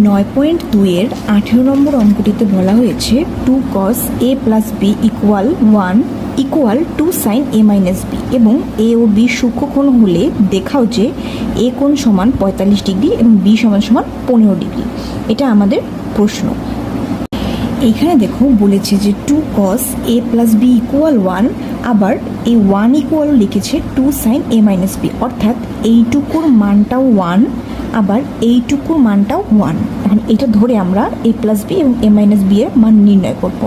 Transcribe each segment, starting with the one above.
9.2 এর 18 নম্বর অঙ্কটিতে বলা হয়েছে 2 cos a plus b equal 1 equal 2 sin a minus b এবং a ও b সূক্ষ্মকোণ হলে দেখাও যে a কোণ সমান 45 ডিগ্রি এবং b সমান 15 ডিগ্রি। এটা আমাদের প্রশ্ন। এইখানে দেখো বলেছে যে 2 cos a plus b equal 1, আবার এই 1 ইকুয়াল লিখেছে 2 sin a minus b, অর্থাৎ এইটুকুর মানটাও 1 আবার এইটুকুর মানটাও 1। এখন এটা ধরে আমরা a প্লাস বি এবং a মাইনাস বি এর মান নির্ণয় করব।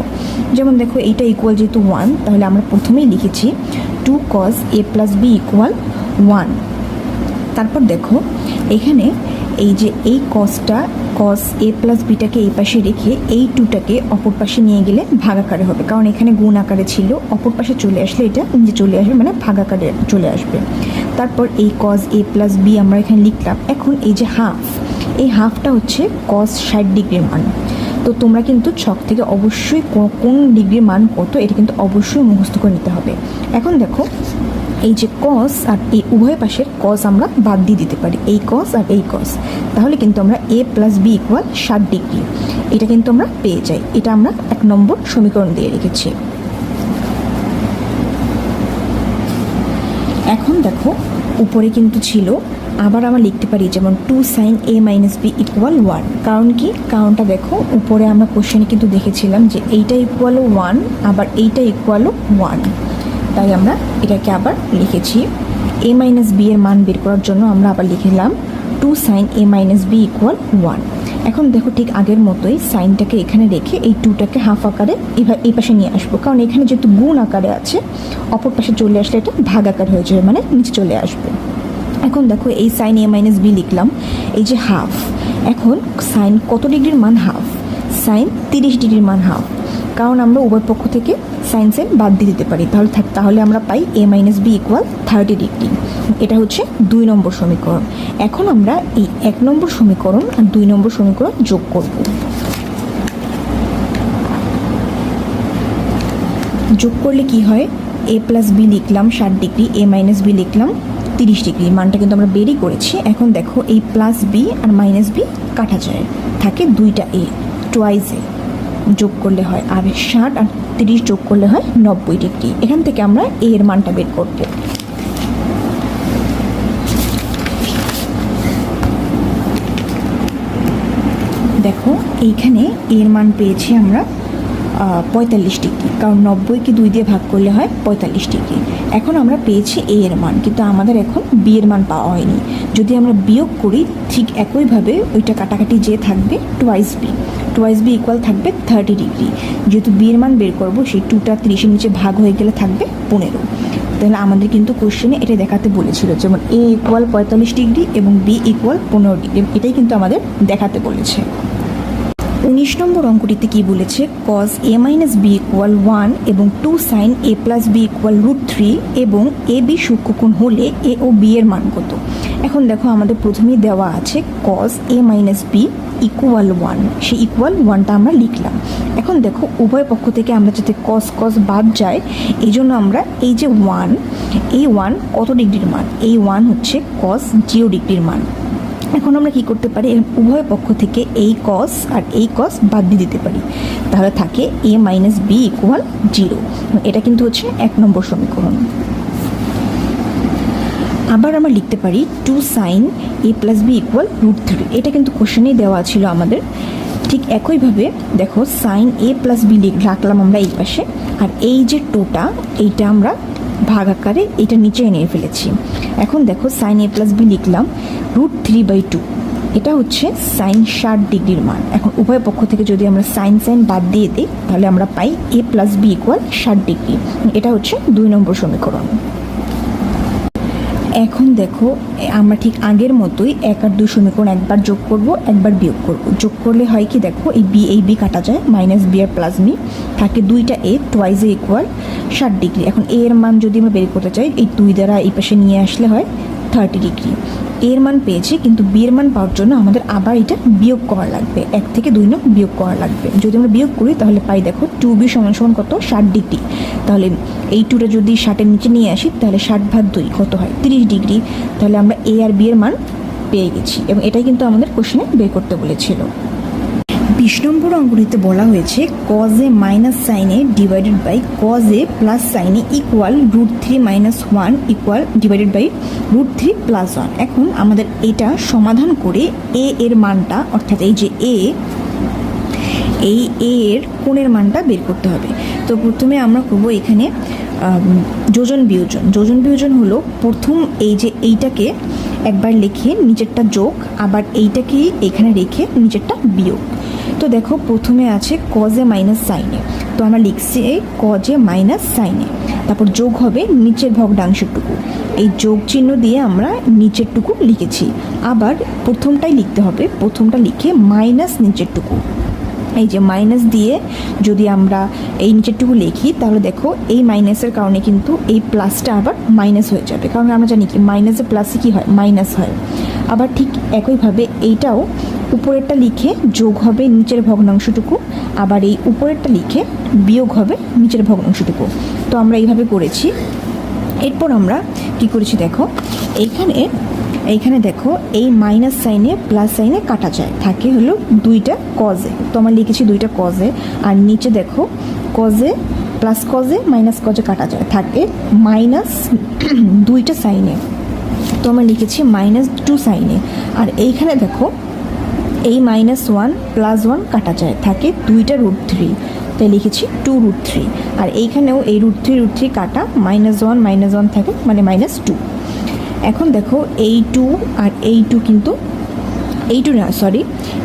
যেমন দেখো এইটা ইকুয়াল যেহেতু 1, তাহলে আমরা প্রথমেই লিখেছি 2 cos a plus B equal 1। তারপর দেখো এখানে এই যে এই cos a প্লাস বিটাকে এই পাশে রেখে এই 2টাকে অপর পাশে নিয়ে গেলে ভাগাকারে হবে, কারণ এখানে গুণ আকারে ছিল, অপর পাশে চলে আসলে এটা নিচে চলে আসবে, মানে ভাগাকারে চলে আসবে। তারপর এই cos a প্লাস বি আমরা এখানে লিখলাম। এখন এই যে হাফ, এই হাফটা হচ্ছে cos 60 ডিগ্রির মান। তো তোমরা কিন্তু ছক থেকে অবশ্যই কোন ডিগ্রির মান কত এটা কিন্তু অবশ্যই মুখস্থ করে নিতে হবে। এখন দেখো এই যে cos আর এই উভয় পাশের cos আমরা বাদ দিয়ে দিতে পারি, এই cos আর এই cos, তাহলে কিন্তু আমরা a plus B equal 60 degree এটা কিন্তু আমরা পেয়ে যাই। এটা আমরা 1 নম্বর সমীকরণ দিয়ে রেখেছি। এখন দেখো উপরে কিন্তু ছিল, আবার আমরা লিখতে পারি যেমন 2 sin a minus b equal 1। কারণ কি? কারণটা দেখো উপরে আমরা কোশ্চেনে কিন্তু দেখেছিলাম যে এইটা ইকুয়ালও 1 আবার এইটা ইকুয়ালও 1, তাই আমরা এটাকে আবার লিখেছি। a মাইনাস বি এর মান বের করার জন্য আমরা আবার লিখলাম 2 sin a minus B equal 1। এখন দেখো ঠিক আগের মতোই সাইনটাকে এখানে রেখে এই 2টাকে হাফ আকারে এই পাশে নিয়ে আসবো, কারণ এখানে যেহেতু গুণ আকারে আছে, অপর পাশে চলে আসলে এটা ভাগ আকার হয়ে যাবে, মানে নিচে চলে আসবে। এখন দেখো এই সাইন a মাইনাস বি লিখলাম, এই যে হাফ, এখন সাইন কত ডিগ্রির মান হাফ, সাইন 30 ডিগ্রির মান হাফ, কারণ আমরা উভয় পক্ষ থেকে সাইন বাদ দিয়ে দিতে পারি, তাহলে আমরা পাই a minus B equal 30 degree. এটা হচ্ছে 2 নম্বর সমীকরণ। এখন আমরা এই 1 নম্বর সমীকরণ আর 2 নম্বর সমীকরণ যোগ করব। যোগ করলে কি হয়, a প্লাস বি লিখলাম 60 ডিগ্রি, a মাইনাস বি লিখলাম 30 ডিগ্রি, মানটা কিন্তু আমরা বেরই করেছি। এখন দেখো এই প্লাস বি আর মাইনাস বি কাটা যায়, থাকে 2টা a, টোয়াইস a যোগ করলে হয়, আর 60 আর 30 যোগ করলে হয় 90 ডিগ্রি। এখান থেকে আমরা a এর মানটা বের করব। দেখো এইখানে a এর মান পেয়েছি আমরা 45 ডিগ্রি, কারণ 90কে 2 দিয়ে ভাগ করলে হয় 45 ডিগ্রি। এখন আমরা পেয়েছি a এর মান, কিন্তু আমাদের এখন b এর মান পাওয়া হয়নি। যদি আমরা বিয়োগ করি ঠিক একইভাবে ওইটা কাটাকাটি যে থাকবে টোয়াইস বি ইকুয়াল থাকবে 30 ডিগ্রি। যেহেতু b এর মান বের করব, সেই 2টা 30 এর নিচে ভাগ হয়ে গেলে থাকবে 15। তাহলে আমাদের কিন্তু কোশ্চেনে এটা দেখাতে বলেছিল, যেমন a ইকুয়াল 45 ডিগ্রি এবং b ইকুয়াল 15 ডিগ্রি, এটাই কিন্তু আমাদের দেখাতে বলেছে। 19 নম্বর অঙ্কটিতে কি বলেছে, cos a minus B equal 1 এবং 2 sin a plus B equal √3 এবং a b সূক্ষ্মকোণ হলে a ও b এর মান কত। এখন দেখো আমাদের প্রথমেই দেওয়া আছে cos a minus B equal 1, সেই ইকুয়াল 1টা আমরা লিখলাম। এখন দেখো উভয় পক্ষ থেকে আমরা যাতে cos বাদ যায়, এই জন্য আমরা এই যে 1, এই 1 কত ডিগ্রির মান, এই 1 হচ্ছে cos 0 ডিগ্রির মান। এখন আমরা কি করতে পারি, উভয় পক্ষ থেকে এই cos আর এই cos বাদ দিয়ে দিতে পারি, তাহলে থাকে a মাইনাস বি ইকুয়াল 0। এটা কিন্তু হচ্ছে 1 নম্বর সমীকরণ। আবার আমরা লিখতে পারি 2 sin a plus B equal √3, এটা কিন্তু কোশ্চেনেই দেওয়া ছিল আমাদের। ঠিক একইভাবে দেখো sin a প্লাস বি রাখলাম আমরা এই পাশে, আর এই যে টোটা এইটা আমরা ভাগ আকারে এটা নিচে এনে ফেলেছি। এখন দেখো sin a প্লাস বি লিখলাম √3/2, এটা হচ্ছে সাইন 60 ডিগ্রির মান। এখন উভয় পক্ষ থেকে যদি আমরা সাইন বাদ দিয়ে দিই, তাহলে আমরা পাই a plus B equal 60 degree. এটা হচ্ছে 2 নম্বর সমীকরণ। এখন দেখো আমরা ঠিক আগের মতোই 1 আর 2 সমীকরণ একবার যোগ করব, একবার বিয়োগ করব। যোগ করলে হয় কি, দেখো এই বি কাটা যায়, মাইনাস বি আর প্লাস বি থাকে 2টা a, twice a equal 60 degree. এখন a এর মান যদি আমরা বের করতে চাই, এই 2 দ্বারা এই পাশে নিয়ে আসলে হয় 30 ডিগ্রি। এর মান পেয়েছি, কিন্তু বি এর মান পাওয়ার জন্য আমাদের আবার এটা বিয়োগ করা লাগবে, 1 থেকে 2 নং বিয়োগ করা লাগবে। যদি আমরা বিয়োগ করি তাহলে পাই দেখো 2b সমান কত, 60 ডিগ্রি। তাহলে এই 2টা যদি 60 এর নিচে নিয়ে আসি, তাহলে 60/2 কত হয়, 30 ডিগ্রি। তাহলে আমরা a আর b এর মান পেয়ে গেছি, এবং এটাই কিন্তু আমাদের কোশ্চেনে বের করতে বলেছিল। 20 নম্বর অঙ্কটিতে বলা হয়েছে cos a minus sine A divided by cos a plus sine A equal √3 - 1 equal divided by √3 + 1। এখন আমাদের এটা সমাধান করে a এর মানটা, অর্থাৎ এই যে a এর কোণের মানটা বের করতে হবে। তো প্রথমে আমরা করব এখানে যোজন বিয়োজন হলো প্রথম এই যে এইটাকে একবার লিখে নিচেরটা যোগ, আবার এইটাকে এখানে রেখে নিচেরটা বিয়োগ। তো দেখো প্রথমে আছে cos a মাইনাস সাইন এ, তো আমরা লিখছি cos a মাইনাস সাইন এ, তারপর যোগ হবে নিচের ভগ্নাংশটুকু, এই যোগ চিহ্ন দিয়ে আমরা নিচেরটুকু লিখেছি। আবার প্রথমটাই লিখতে হবে, প্রথমটা লিখে মাইনাস নিচেরটুকু, এই যে মাইনাস দিয়ে যদি আমরা এই নিচেরটুকু লিখি তাহলে দেখো এই মাইনাসের কারণে কিন্তু এই প্লাসটা আবার মাইনাস হয়ে যাবে, কারণ আমরা জানি কি মাইনাসে প্লাসে কি হয়, মাইনাস হয়। আবার ঠিক একইভাবে এইটাও উপরেরটা লিখে যোগ হবে নিচের ভগ্নাংশটুকু, আবার এই উপরেরটা লিখে বিয়োগ হবে নিচের ভগ্নাংশটুকু। তো আমরা এইভাবে করেছি। এরপর আমরা কি করেছি দেখো, এইখানে দেখো এই মাইনাস সাইনে প্লাস সাইনে কাটা যায়, থাকে হলো দুইটা কজে, তো আমরা লিখেছি দুইটা কজে। আর নিচে দেখো কজে প্লাস কজে মাইনাস কজে কাটা যায়, থাকে মাইনাস দুইটা সাইনে, তো আমরা লিখেছি -2 সাইনে। আর এইখানে দেখো এই -1 + 1 কাটা যায়, থাকে দুইটা √3, তাই লিখেছি 2√3। আর এইখানেও এই √3 কাটা -1 থাকে, মানে -2। এখন দেখো এই 2 আর এই 2 কিন্তু এই 2 না, সরি,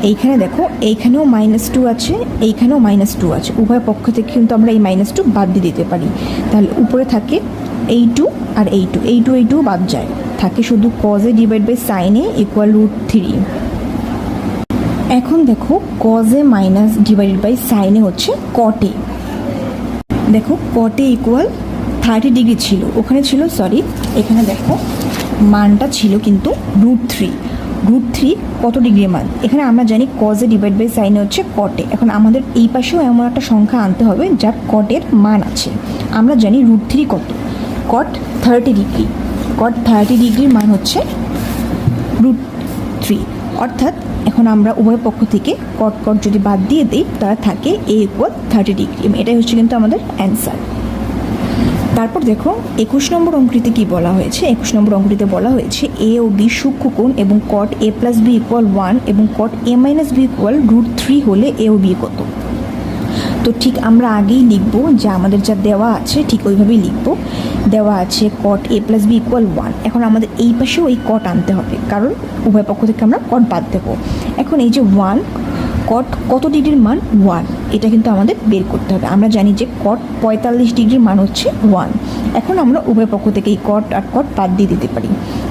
এইখানে দেখো এইখানেও -2 আছে, এইখানেও -2 আছে, উভয় পক্ষ থেকে কিন্তু আমরা এই -2 বাদ দিয়ে দিতে পারি। তাহলে উপরে থাকে এই 2 আর এই 2, এই 2 বাদ যায়, থাকে শুধু cos a divide by sin a equal √3। এখন দেখো cos a minus divided by sin a হচ্ছে cot a। দেখো cot a ইকুয়াল 30 ডিগ্রি ছিল, ওখানে ছিল, সরি, এখানে দেখো মানটা ছিল কিন্তু √3 কত ডিগ্রির মান, এখানে আমরা জানি cos a divide by sin a হচ্ছে cot a। এখন আমাদের এই পাশেও এমন একটা সংখ্যা আনতে হবে যার cot এর মান আছে। আমরা জানি √3 কত, cot 30 ডিগ্রি, cot 30 ডিগ্রির মান হচ্ছে √3, অর্থাৎ এখন আমরা উভয় পক্ষ থেকে cot যদি বাদ দিয়ে দিই তাহলে থাকে a ইকুয়াল 30 ডিগ্রি, এটাই হচ্ছে কিন্তু আমাদের অ্যান্সার। তারপর দেখো 21 নম্বর অঙ্কটিতে কি বলা হয়েছে, 21 নম্বর অঙ্কটিতে বলা হয়েছে a ও b সূক্ষ্মকোণ এবং cot a + b ইকুয়াল 1 এবং cot a - b ইকুয়াল √3 হলে a ও b কত। তো ঠিক আমরা আগেই লিখবো যে আমাদের যা দেওয়া আছে ঠিক ওইভাবেই লিখবো, দেওয়া আছে cot a + b ইকুয়াল 1। এখন আমাদের এই পাশেও এই cot আনতে হবে, কারণ উভয় পক্ষ থেকে আমরা cot বাদ দেবো। এখন এই যে 1, cot কত ডিগ্রির মান 1, এটা কিন্তু আমাদের বের করতে হবে। আমরা জানি যে cot 45 ডিগ্রির মান হচ্ছে 1। এখন আমরা উভয় পক্ষ থেকে এই cot আর cot বাদ দিয়ে দিতে পারি,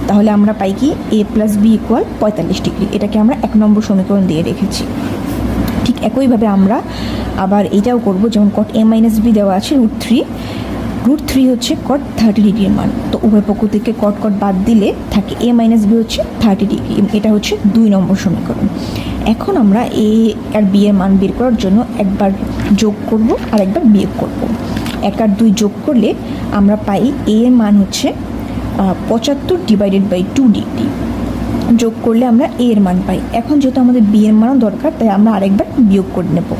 তাহলে আমরা পাই কি a + b ইকুয়াল 45 ডিগ্রি, এটাকে আমরা 1 নম্বর সমীকরণ দিয়ে রেখেছি। ঠিক একইভাবে আমরা আবার এটাও করব, যেমন cot a - b দেওয়া আছে √3 হচ্ছে cot 30 ডিগ্রির মান, তো উভয় পক্ষ থেকে cot বাদ দিলে থাকে a - b হচ্ছে 30 ডিগ্রি, এটা হচ্ছে 2 নম্বর সমীকরণ। এখন আমরা a আর b এর মান বের করার জন্য একবার যোগ করব আর একবার বিয়োগ করব। 1 আর 2 যোগ করলে আমরা পাই a এর মান হচ্ছে 75 ডিভাইডেড বাই 2 ডিগ্রি, যোগ করলে আমরা a এর মান পাই। এখন যেহেতু আমাদের b এর মানও দরকার, তাই আমরা আরেকবার বিয়োগ করে নেব।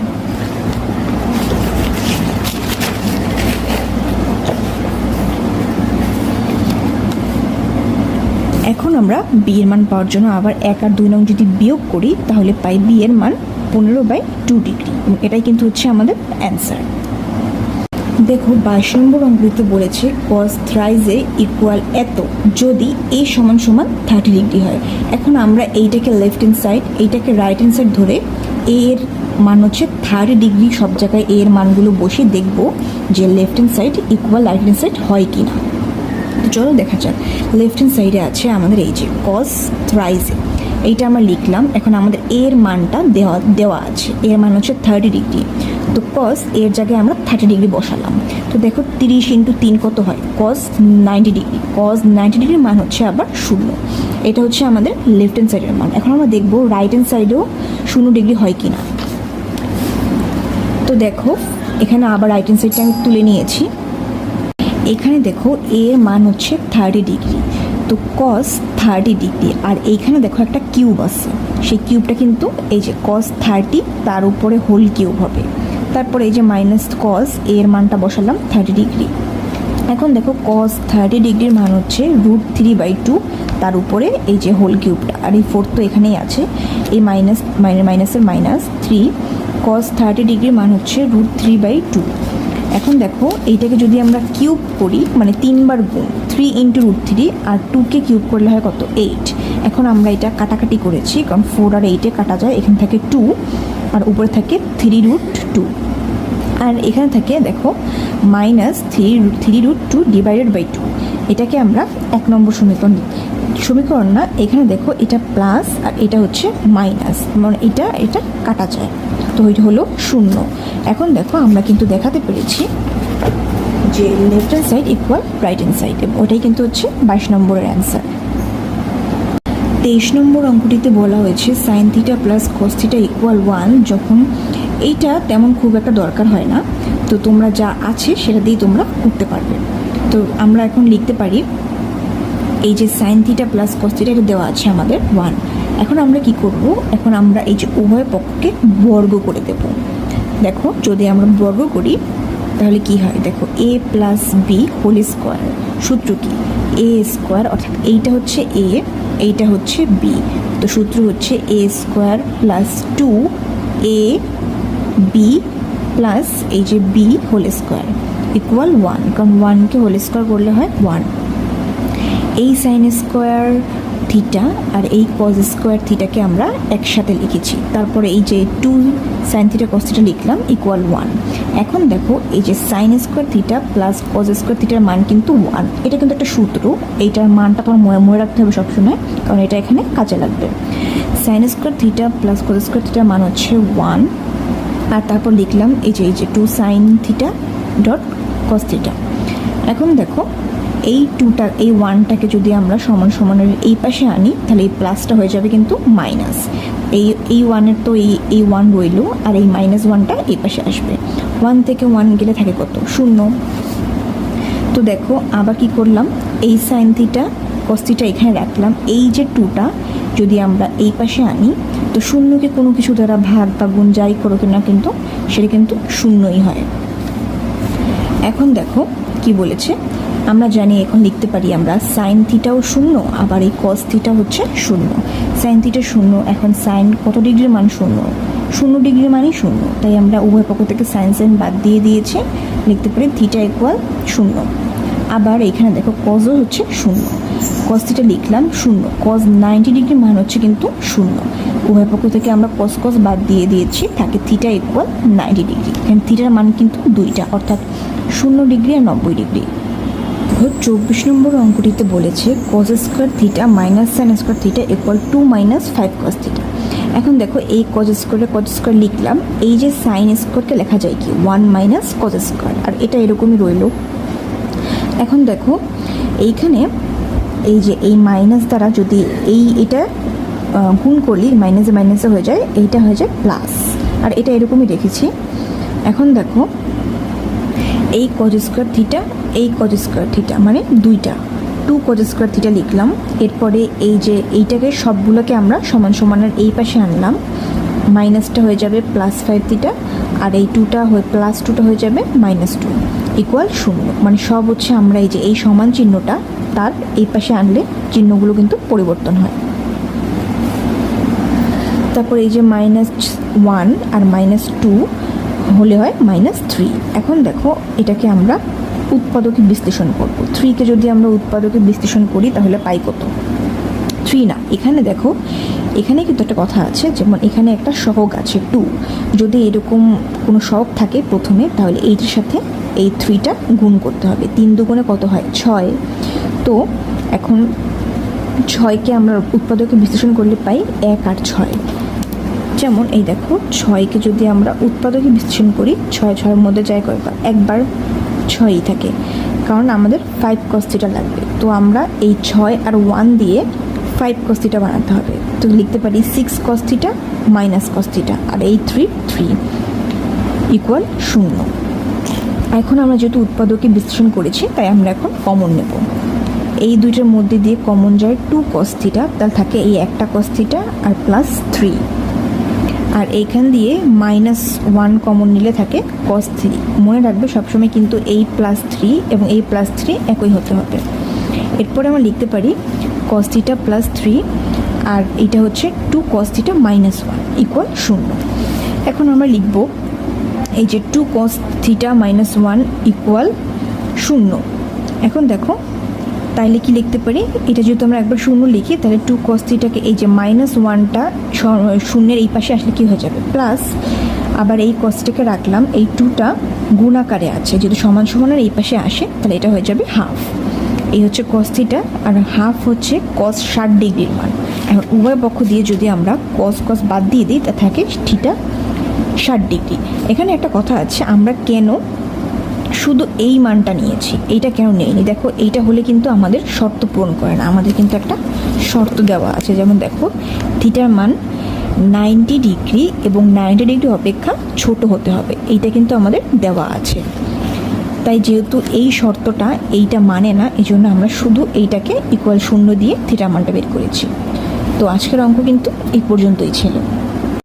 এখন আমরা b এর মান পাওয়ার জন্য আবার 1 আর 2 নং যদি বিয়োগ করি তাহলে পাই b এর মান 15/2 ডিগ্রি, এটাই কিন্তু হচ্ছে আমাদের অ্যান্সার। দেখো 22 নম্বর অঙ্কটিতে বলেছে cos thrice a ইকুয়াল এত যদি a = 30 ডিগ্রি হয়। এখন আমরা এইটাকে লেফট হ্যান্ড সাইড, এইটাকে রাইট হ্যান্ড সাইড ধরে a এর মান হচ্ছে 30 ডিগ্রি, সব জায়গায় a এর মানগুলো বসিয়ে দেখব যে left hand side equal right hand side হয় কি না। চলো দেখা যাক। লেফট হ্যান্ড সাইডে আছে আমাদের এই যে cos thrice a, এইটা আমরা লিখলাম। এখন আমাদের এর মানটা দেওয়া আছে, এর মান হচ্ছে 30 ডিগ্রি, তো cos এর জায়গায় আমরা 30 ডিগ্রি বসালাম। তো দেখো 30 × 3 কত হয়, cos 90 ডিগ্রি, cos 90 ডিগ্রির মান হচ্ছে আবার 0। এটা হচ্ছে আমাদের লেফট হ্যান্ড সাইডের মান। এখন আমরা দেখবো রাইট হ্যান্ড সাইডেও 0 ডিগ্রি হয় কি না। তো দেখো এখানে আবার রাইট হ্যান্ড সাইডটা আমি তুলে নিয়েছি। এখানে দেখো এর মান হচ্ছে 30 ডিগ্রি, তো কস 30°, আর এইখানে দেখো একটা কিউব আছে, সেই কিউবটা কিন্তু এই যে কস 30 তার উপরে হোল কিউব হবে। তারপরে এই যে মাইনাস কস এর মানটা বসালাম 30°। এখন দেখো কস 30°-র মান হচ্ছে √3/2 তার উপরে এই যে হোল কিউবটা, আর এই 4 তো এখানেই আছে, এই মাইনাসের -3 কস 30°-র মান হচ্ছে √3/2। এখন দেখো এইটাকে যদি আমরা কিউব করি, মানে 3 বার গুণ, 3 × √3, আর 2কে কিউব করলে হয় কত, 8। এখন আমরা এটা কাটাকাটি করেছি, কারণ 4 আর 8-এ কাটা যায়, এখানে থাকে 2 আর উপরে থাকে 3√2, আর এখানে থাকে দেখো -3√2 /2। এটাকে আমরা 1 নম্বর সমীকরণ না, এখানে দেখো এটা প্লাস আর এটা হচ্ছে মাইনাস, মানে এটা কাটা যায়, তো এটা হলো 0। এখন দেখো আমরা কিন্তু দেখাতে পেরেছি যে left hand side equal right hand side, ওটাই কিন্তু হচ্ছে 22 নম্বরের অ্যান্সার। 23 নম্বর অঙ্কটিতে বলা হয়েছে sine theta plus cos theta equal 1, যখন এইটা তেমন খুব একটা দরকার হয় না, তো তোমরা যা আছে সেটা দিয়ে তোমরা করতে পারবে। তো আমরা এখন লিখতে পারি এই যে sine theta plus cos theta এটা দেওয়া আছে আমাদের 1। এখন আমরা কি করব, এখন আমরা এই যে উভয় পক্ষকে বর্গ করে দেব। দেখো যদি আমরা বর্গ করি তাহলে কি হয়, দেখো a + b হোল স্কোয়ার, সূত্র কি a স্কোয়ার, অর্থাৎ এইটা হচ্ছে a, এইটা হচ্ছে b, তো সূত্র হচ্ছে a স্কোয়ার + 2ab প্লাস এই যে b হোল স্কোয়ার ইকুয়াল 1, কারণ 1কে হোল স্কোয়ার করলে হয় 1। এই সাইন স্কোয়ার থিটা আর এই কজ স্কোয়ার থিটাকে আমরা একসাথে লিখেছি, তারপরে এই যে 2 সাইন থিটা কস থিটা লিখলাম ইকুয়াল 1। এখন দেখো এই যে sine square theta plus cos square থিটার মান কিন্তু 1, এটা কিন্তু একটা সূত্র, এইটার মানটা তোমার মনে রাখতে হবে সবসময়, কারণ এটা এখানে কাজে লাগবে। Sine square theta plus cos square থিটার মান হচ্ছে 1, আর তারপর লিখলাম এই যে 2 sine theta dot cos theta. এখন দেখো এই 2টা এই 1টাকে যদি আমরা সমান সমানের এই পাশে আনি তাহলে এই প্লাসটা হয়ে যাবে কিন্তু মাইনাস, এই 1-এর তো এই 1 রইল, আর এই -1টা এই পাশে আসবে। 1 থেকে 1 গেলে থাকে কত, 0। তো দেখো আবার কি করলাম, এই সাইন থিটা কস থিটা এখানে রাখলাম, এই যে 2টা যদি আমরা এই পাশে আনি তো 0কে কোনো কিছু দ্বারা ভাগ বা গুণ যাই করো কিনা কিন্তু সেটা কিন্তু 0ই হয়। এখন দেখো কি বলেছে, আমরা জানি এখন লিখতে পারি আমরা সাইন থিটাও 0, আবার এই কস থিটা হচ্ছে 0। সাইন থিটা 0, এখন সাইন কত ডিগ্রির মান 0 ডিগ্রির মানই 0, তাই আমরা উভয় পক্ষ থেকে সাইন বাদ দিয়ে দিয়েছি, লিখতে পারি থিটা ইকুয়াল 0। আবার এখানে দেখো কজও হচ্ছে 0, কস থিটা লিখলাম 0, কজ 90 ডিগ্রির মান হচ্ছে কিন্তু 0, উভয় পক্ষ থেকে আমরা কস বাদ দিয়ে দিয়েছি, থাকে থিটা ইকুয়াল 90 ডিগ্রি। এখানে থিটার মান কিন্তু 2টা, অর্থাৎ 0 ডিগ্রি আর 90 ডিগ্রি। 24 নম্বর অঙ্কটিতে বলেছে cos square theta minus sine square theta equal 2 - 5 cos theta. এখন দেখো এই কজ স্কোয়ার লিখলাম, এই যে সাইন স্কোয়ারকে লেখা যায় কি 1 - কজ স্কোয়ার, আর এটা এরকমই রইল। এখন দেখো এইখানে এই যে এই মাইনাস দ্বারা যদি এটা গুণ করলে মাইনাসে হয়ে যায়, এইটা হয়ে যায় প্লাস, আর এটা এরকমই রেখেছি। এখন দেখো এই কজ স্কোয়ার থিটা, এই কজ স্কোয়ার থিটা মানে 2 কজ স্কোয়ার থিটা লিখলাম। এরপরে এই যে এইটাকে সবগুলোকে আমরা সমান সমানের এই পাশে আনলাম, মাইনাসটা হয়ে যাবে +5 থিটা, আর এই 2টা হয়ে যাবে -2 ইকুয়াল 0, মানে সব হচ্ছে আমরা এই যে এই সমান চিহ্নটা তার এই পাশে আনলে চিহ্নগুলো কিন্তু পরিবর্তন হয়। তারপর এই যে -1 আর -2 হলে হয় -3। এখন দেখো এটাকে আমরা উৎপাদকে বিশ্লেষণ করব, 3কে যদি আমরা উৎপাদকে বিশ্লেষণ করি তাহলে পাই কত, 3 না, এখানে দেখো এখানে কিন্তু একটা কথা আছে, যেমন এখানে একটা সহগ আছে 2, যদি এরকম কোনো সহগ থাকে প্রথমে তাহলে এইটার সাথে এই 3টা গুণ করতে হবে, 3 দুগুণে কত হয় 6। তো এখন 6কে আমরা উৎপাদকে বিশ্লেষণ করলে পাই 1 আর 6। যেমন এই দেখো 6কে যদি আমরা উৎপাদকে বিশ্লেষণ করি 6 মধ্যে যায় কয়বার, একবার 6ই থাকে, কারণ আমাদের 5 cos থিটা লাগবে। তো আমরা এই 6 আর 1 দিয়ে 5 cos থিটা বানাতে হবে, তো লিখতে পারি 6 cos থিটা - cos থিটা, আর এই 3 ইকুয়াল 0। এখন আমরা যেহেতু উৎপাদকে বিশ্লেষণ করেছি তাই আমরা এখন কমন নেব। এই দুইটার মধ্যে দিয়ে কমন যায় 2 cos থিটা, তাহলে থাকে এই একটা cos থিটা আর প্লাস 3, আর এইখান দিয়ে -1 কমন নিলে থাকে cos 3। মনে রাখবে সবসময় কিন্তু এই +3 এবং এই +3 একই হতে হবে। এরপরে আমরা লিখতে পারি cos থিটা প্লাস 3 আর এটা হচ্ছে 2 cos থিটা -1 ইকুয়াল 0। এখন আমরা লিখব এই যে 2 cos থিটা -1 ইকুয়াল 0। এখন দেখো তাইলে কি লিখতে পারি, এটা যদি আমরা একবার 0 লিখি তাহলে 2 cos থিটাকে এই যে -1টা শূন্যের এই পাশে আসলে কি হয়ে যাবে প্লাস, আবার এই cosটাকে রাখলাম, এই 2টা গুণাকারে আছে, যদি সমান সমানের এই পাশে আসে তাহলে এটা হয়ে যাবে হাফ। এই হচ্ছে cos থিটা আর হাফ হচ্ছে cos 60 ডিগ্রির মান। এখন উভয় পক্ষ দিয়ে যদি আমরা cos বাদ দিয়ে দিই তা থাকে থিটা 60 ডিগ্রি। এখানে একটা কথা আছে, আমরা কেন শুধু এই মানটা নিয়েছি, এইটা কেন নেইনি? দেখো এইটা হলে কিন্তু আমাদের শর্ত পূরণ করে না, আমাদের কিন্তু একটা শর্ত দেওয়া আছে। যেমন দেখো থিটার মান 90 ডিগ্রি এবং 90 ডিগ্রি অপেক্ষা ছোট হতে হবে, এইটা কিন্তু আমাদের দেওয়া আছে। তাই যেহেতু এই শর্তটা এইটা মানে না, এই জন্য আমরা শুধু এইটাকে ইকুয়াল 0 দিয়ে থিটার মানটা বের করেছি। তো আজকের অঙ্ক কিন্তু এই পর্যন্তই ছিল।